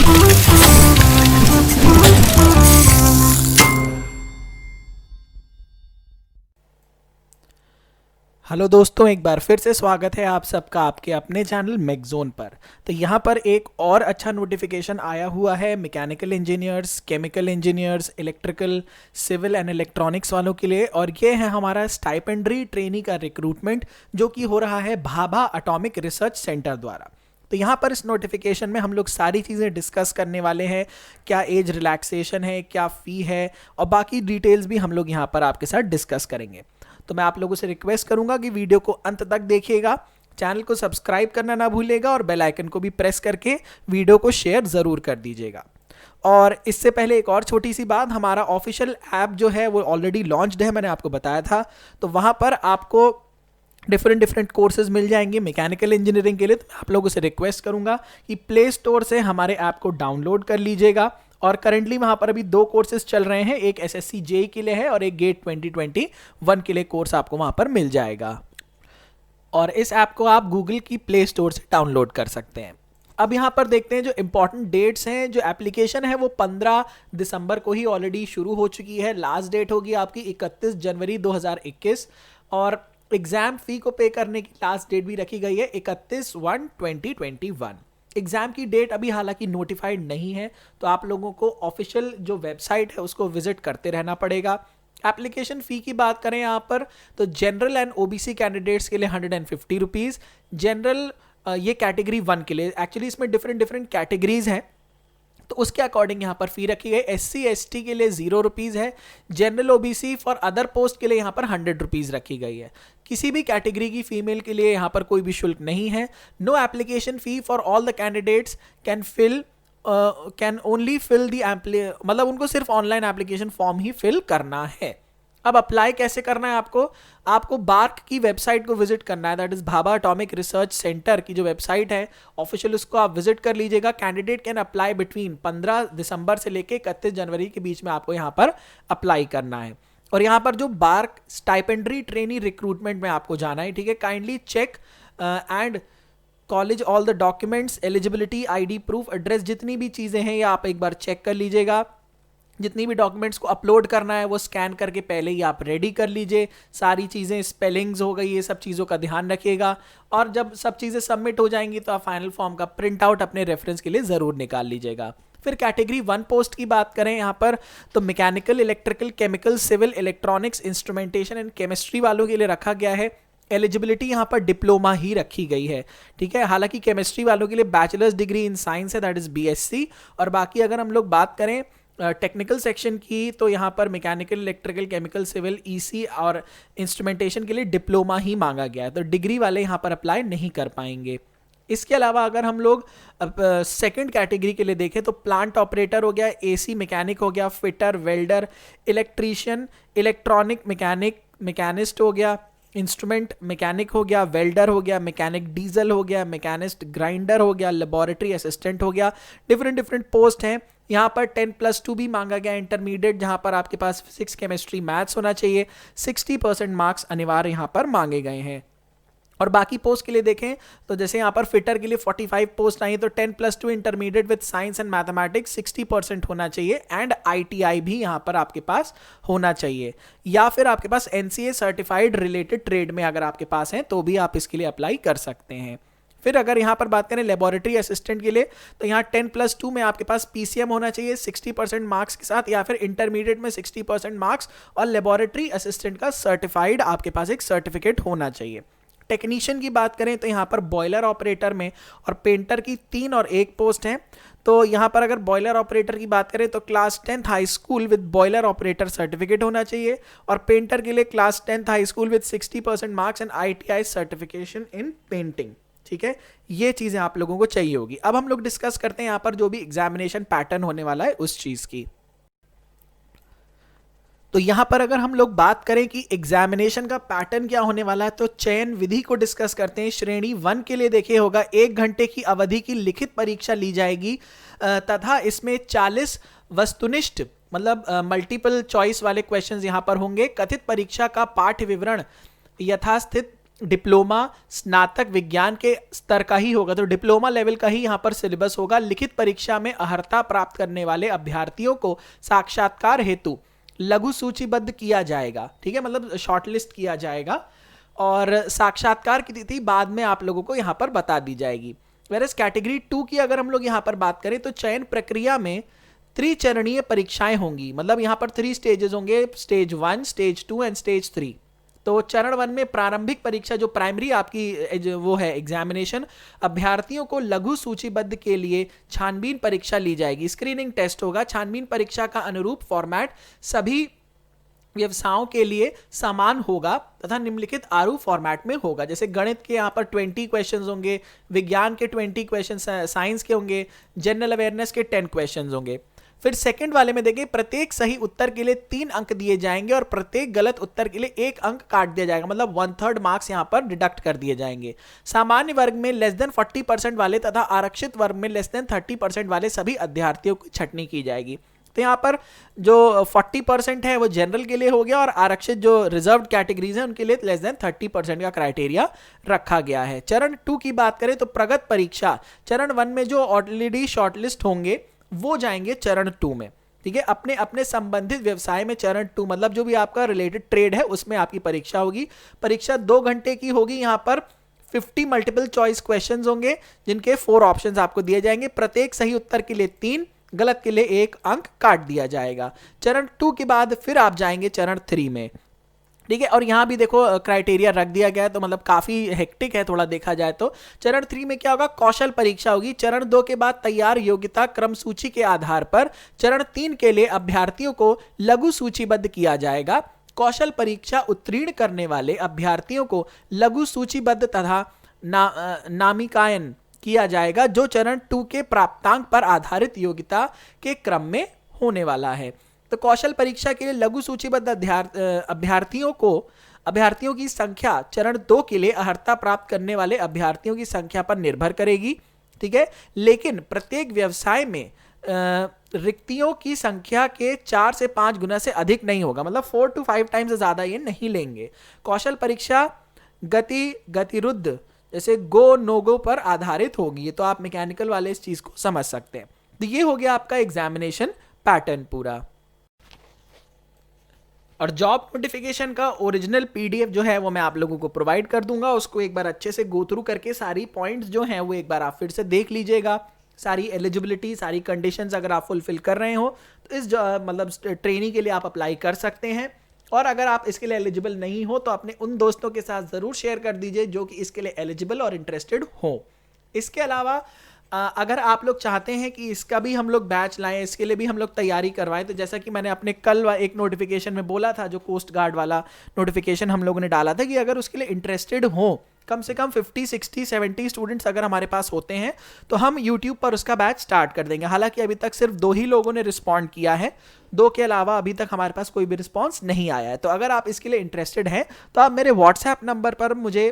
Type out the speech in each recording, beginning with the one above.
Hello दोस्तों, एक बार फिर से स्वागत है आप सबका आपके अपने चैनल मैगज़ोन पर। तो यहाँ पर एक और अच्छा नोटिफिकेशन आया हुआ है mechanical engineers, chemical engineers, electrical, civil and electronics वालों के लिए। और ये है हमारा स्टाइपेंडरी ट्रेनी का रिक्रूटमेंट जो कि हो रहा है भाभा एटॉमिक रिसर्च सेंटर द्वारा। तो यहाँ पर इस नोटिफिकेशन में हम लोग सारी चीज़ें डिस्कस करने वाले हैं। क्या एज रिलैक्सेशन है, क्या फ़ी है, और बाकी डिटेल्स भी हम लोग यहाँ पर आपके साथ डिस्कस करेंगे। तो मैं आप लोगों से रिक्वेस्ट करूंगा कि वीडियो को अंत तक देखिएगा, चैनल को सब्सक्राइब करना ना भूलिएगा और बेल आइकन को भी प्रेस करके वीडियो को शेयर ज़रूर कर दीजिएगा। और इससे पहले एक और छोटी सी बात, हमारा ऑफिशियल ऐप जो है वो ऑलरेडी लॉन्च्ड है, मैंने आपको बताया था। तो वहाँ पर आपको डिफरेंट कोर्सेज मिल जाएंगे मैकेनिकल इंजीनियरिंग के लिए। तो मैं आप लोगों से रिक्वेस्ट करूंगा कि प्ले स्टोर से हमारे ऐप को डाउनलोड कर लीजिएगा। और करंटली वहाँ पर अभी 2 कोर्सेज चल रहे हैं, एक एसएससी जेई के लिए है और एक गेट 2021 के लिए कोर्स आपको वहाँ पर मिल जाएगा। और इस ऐप को आप गूगल की प्ले स्टोर से डाउनलोड कर सकते हैं। अब यहाँ पर देखते हैं जो इंपॉर्टेंट डेट्स हैं। जो एप्लीकेशन है वो 15 दिसंबर को ही ऑलरेडी शुरू हो चुकी है। लास्ट डेट होगी आपकी 31 जनवरी 2021 और एग्ज़ाम फ़ी को पे करने की लास्ट डेट भी रखी गई है 31/1/2021। एग्ज़ाम की डेट अभी हालांकि नोटिफाइड नहीं है, तो आप लोगों को ऑफिशियल जो वेबसाइट है उसको विजिट करते रहना पड़ेगा। एप्लीकेशन फ़ी की बात करें यहाँ पर, तो जनरल एंड ओबीसी कैंडिडेट्स के लिए 150 रुपीज़। जनरल ये कैटेगरी 1 के लिए, एक्चुअली इसमें डिफरेंट कैटेगरीज हैं तो उसके अकॉर्डिंग यहाँ पर फी रखी गई। एससी एसटी के लिए 0 रुपीज़ है। General OBC for other post के लिए यहाँ पर 100 रुपीज़ रखी गई है। किसी भी कैटेगरी की फीमेल के लिए यहाँ पर कोई भी शुल्क नहीं है। No application fee for all the candidates can only fill the मतलब उनको सिर्फ ऑनलाइन एप्लीकेशन फॉर्म ही फिल करना है। अब अप्लाई कैसे करना है आपको बार्क की वेबसाइट को विजिट करना है, that is Bhabha atomic research centre की जो वेबसाइट है ऑफिशियल, उसको आप विजिट कर लीजिएगा। कैंडिडेट कैन अप्लाई बिटवीन 15 दिसंबर से लेके 31 जनवरी के बीच में आपको यहाँ पर अप्लाई करना है। और यहाँ पर जो बार्क स्टाइपेंडरी ट्रेनी रिक्रूटमेंट में आपको जाना है, ठीक है। Kindly check and college all the documents, eligibility, ID proof, address, जितनी भी चीज़ें हैं ये आप एक बार चेक कर लीजिएगा। जितनी भी डॉक्यूमेंट्स को अपलोड करना है वो स्कैन करके पहले ही आप रेडी कर लीजिए। सारी चीज़ें, स्पेलिंग्स हो गई, ये सब चीज़ों का ध्यान रखिएगा। और जब सब चीज़ें सबमिट हो जाएंगी तो आप फाइनल फॉर्म का प्रिंट आउट अपने रेफरेंस के लिए ज़रूर निकाल लीजिएगा। फिर कैटेगरी 1 पोस्ट की बात करें यहाँ पर, तो mechanical, electrical, chemical, civil, electronics, instrumentation and chemistry वालों के लिए रखा गया है। एलिजिबिलिटी यहाँ पर डिप्लोमा ही रखी गई है, ठीक है। हालांकि केमिस्ट्री वालों के लिए बैचलर्स डिग्री इन साइंस है, दैट इज़ बीएससी। और बाकी अगर हम लोग बात करें टेक्निकल सेक्शन की, तो यहाँ पर mechanical, electrical, chemical, civil, EC और इंस्ट्रूमेंटेशन के लिए डिप्लोमा ही मांगा गया है, तो डिग्री वाले यहाँ पर अप्लाई नहीं कर पाएंगे। इसके अलावा अगर हम लोग सेकंड कैटेगरी के लिए देखें तो प्लांट ऑपरेटर हो गया, एसी मैकेनिक हो गया, fitter, welder, electrician, electronic mechanic, machinist हो गया, इंस्ट्रूमेंट मैकेनिक हो गया, वेल्डर हो गया, मैकेनिक डीजल हो गया, मैकेनिस्ट ग्राइंडर हो गया, लेबोरेटरी असिस्टेंट हो गया। डिफरेंट पोस्ट हैं। यहाँ पर 10+2 भी मांगा गया इंटरमीडिएट, जहाँ पर आपके पास फिजिक्स, केमिस्ट्री, मैथ्स होना चाहिए। 60% मार्क्स अनिवार्य यहाँ पर मांगे गए हैं। और बाकी पोस्ट के लिए देखें तो जैसे यहाँ पर फिटर के लिए 45 पोस्ट आई, तो 10+2 intermediate with science and mathematics 60% होना चाहिए। एंड ITI भी यहाँ पर आपके पास होना चाहिए, या फिर आपके पास NCA सर्टिफाइड रिलेटेड ट्रेड में अगर आपके पास है तो भी आप इसके लिए अप्लाई कर सकते हैं। फिर अगर यहाँ पर बात करें लेबोरेटरी असिस्टेंट के लिए, तो यहाँ 10+2 में आपके पास PCM होना चाहिए 60% मार्क्स के साथ, या फिर इंटरमीडिएट में 60% मार्क्स और लेबोरेटरी असिस्टेंट का सर्टिफाइड आपके पास एक सर्टिफिकेट होना चाहिए। टेक्नीशियन की बात करें तो यहाँ पर बॉयलर ऑपरेटर में और पेंटर की 3 और 1 पोस्ट हैं। तो यहाँ पर अगर बॉयलर ऑपरेटर की बात करें तो class 10th high school with boiler operator certificate होना चाहिए, और पेंटर के लिए class 10th high school with 60% marks and ITI certification in painting, ठीक है। ये चीज़ें आप लोगों को चाहिए होगी। अब हम लोग डिस्कस करते हैं यहाँ पर जो भी एग्जामिनेशन पैटर्न होने वाला है उस चीज़ की। तो यहाँ पर अगर हम लोग बात करें कि एग्जामिनेशन का पैटर्न क्या होने वाला है, तो चयन विधि को डिस्कस करते हैं। श्रेणी 1 के लिए देखिए होगा 1 घंटे की अवधि की लिखित परीक्षा ली जाएगी तथा इसमें 40 वस्तुनिष्ठ मतलब मल्टीपल चॉइस वाले क्वेश्चंस यहाँ पर होंगे। कथित परीक्षा का पाठ्य विवरण यथास्थित डिप्लोमा स्नातक विज्ञान के स्तर का ही होगा, तो डिप्लोमा लेवल का ही यहाँ पर सिलेबस होगा। लिखित परीक्षा में अर्हता प्राप्त करने वाले अभ्यर्थियों को साक्षात्कार हेतु लघु सूचीबद्ध किया जाएगा, ठीक है, मतलब शॉर्टलिस्ट किया जाएगा और साक्षात्कार की तिथि बाद में आप लोगों को यहाँ पर बता दी जाएगी। वेरस कैटेगरी 2 की अगर हम लोग यहाँ पर बात करें तो चयन प्रक्रिया में त्रिचरणीय परीक्षाएं होंगी, मतलब यहाँ पर 3 स्टेजेस होंगे, स्टेज 1, स्टेज 2 एंड स्टेज 3। तो चरण 1 में प्रारंभिक परीक्षा जो प्राइमरी आपकी वो है एग्जामिनेशन, अभ्यर्थियों को लघु सूचीबद्ध के लिए छानबीन परीक्षा ली जाएगी, स्क्रीनिंग टेस्ट होगा। छानबीन परीक्षा का अनुरूप फॉर्मेट सभी व्यवसायों के लिए समान होगा तथा निम्नलिखित आरूप फॉर्मेट में होगा। जैसे गणित के यहाँ पर 20 क्वेश्चंस होंगे, विज्ञान के 20 क्वेश्चंस, साइंस के होंगे, जनरल अवेयरनेस के 10 क्वेश्चंस होंगे। फिर सेकंड वाले में देखिए प्रत्येक सही उत्तर के लिए 3 अंक दिए जाएंगे और प्रत्येक गलत उत्तर के लिए 1 अंक काट दिया जाएगा, मतलब 1/3 मार्क्स यहाँ पर डिडक्ट कर दिए जाएंगे। सामान्य वर्ग में लेस देन 40% वाले तथा आरक्षित वर्ग में लेस देन 30% वाले सभी अभ्यर्थियों की छंटनी की जाएगी। तो यहाँ पर जो 40% है वो जनरल के लिए हो गया और आरक्षित जो रिजर्व्ड कैटेगरीज हैं उनके लिए लेस देन 30% का क्राइटेरिया रखा गया है। चरण 2 की बात करें तो प्रगत परीक्षा, चरण 1 में जो ऑलरेडी शॉर्टलिस्ट होंगे वो जाएंगे चरण 2 में, ठीक है। अपने अपने संबंधित व्यवसाय में चरण 2 मतलब जो भी आपका रिलेटेड ट्रेड है उसमें आपकी परीक्षा होगी। परीक्षा 2 घंटे की होगी। यहाँ पर 50 मल्टीपल चॉइस क्वेश्चंस होंगे जिनके 4 ऑप्शंस आपको दिए जाएंगे। प्रत्येक सही उत्तर के लिए 3, गलत के लिए 1 अंक काट दिया जाएगा। चरण 2 के बाद फिर आप जाएंगे चरण 3 में, ठीक है। और यहाँ भी देखो क्राइटेरिया रख दिया गया है, तो मतलब काफी हेक्टिक है थोड़ा देखा जाए तो। चरण 3 में क्या होगा, कौशल परीक्षा होगी। चरण 2 के बाद तैयार योग्यता क्रम सूची के आधार पर चरण 3 के लिए अभ्यर्थियों को लघु सूचीबद्ध किया जाएगा। कौशल परीक्षा उत्तीर्ण करने वाले अभ्यर्थियों को लघु सूचीबद्ध तथा नामिकायन किया जाएगा जो चरण 2 के प्राप्तांक पर आधारित योग्यता के क्रम में होने वाला है। तो कौशल परीक्षा के लिए लघु सूचीबद्ध अभ्यर्थियों की संख्या चरण 2 के लिए अर्हता प्राप्त करने वाले अभ्यर्थियों की संख्या पर निर्भर करेगी, ठीक है। लेकिन प्रत्येक व्यवसाय में रिक्तियों की संख्या के 4 से 5 गुना से अधिक नहीं होगा, मतलब 4 to 5 टाइम्स से ज्यादा ये नहीं लेंगे। कौशल परीक्षा गतिरुद्ध जैसे गो नो गो पर आधारित होगी, ये तो आप मैकेनिकल वाले इस चीज को समझ सकते हैं। तो ये हो गया आपका एग्जामिनेशन पैटर्न पूरा। और जॉब नोटिफिकेशन का ओरिजिनल पीडीएफ जो है वो मैं आप लोगों को प्रोवाइड कर दूंगा, उसको एक बार अच्छे से गो थ्रू करके सारी पॉइंट्स जो हैं वो एक बार आप फिर से देख लीजिएगा। सारी एलिजिबिलिटी, सारी कंडीशंस अगर आप फुलफिल कर रहे हो तो इस मतलब ट्रेनिंग के लिए आप अप्लाई कर सकते हैं। और अगर आप इसके लिए एलिजिबल नहीं हो तो अपने उन दोस्तों के साथ ज़रूर शेयर कर दीजिए जो कि इसके लिए एलिजिबल और इंटरेस्टेड हो। इसके अलावा अगर आप लोग चाहते हैं कि इसका भी हम लोग बैच लाएं, इसके लिए भी हम लोग तैयारी करवाएं, तो जैसा कि मैंने अपने कल एक नोटिफिकेशन में बोला था, जो कोस्ट गार्ड वाला नोटिफिकेशन हम लोगों ने डाला था, कि अगर उसके लिए इंटरेस्टेड हो कम से कम 50, 60, 70 स्टूडेंट्स अगर हमारे पास होते हैं तो हम यूट्यूब पर उसका बैच स्टार्ट कर देंगे। हालांकि अभी तक सिर्फ 2 ही लोगों ने रिस्पॉन्ड किया है, 2 के अलावा अभी तक हमारे पास कोई भी रिस्पॉन्स नहीं आया है। तो अगर आप इसके लिए इंटरेस्टेड हैं तो आप मेरे व्हाट्सएप नंबर पर मुझे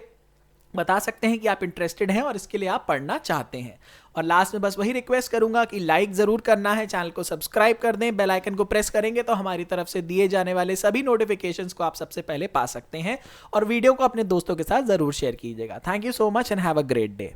बता सकते हैं कि आप इंटरेस्टेड हैं और इसके लिए आप पढ़ना चाहते हैं। और लास्ट में बस वही रिक्वेस्ट करूंगा कि लाइक जरूर करना है, चैनल को सब्सक्राइब कर दें, बेल आइकन को प्रेस करेंगे तो हमारी तरफ से दिए जाने वाले सभी नोटिफिकेशंस को आप सबसे पहले पा सकते हैं। और वीडियो को अपने दोस्तों के साथ जरूर शेयर कीजिएगा। Thank you so much and have a great day.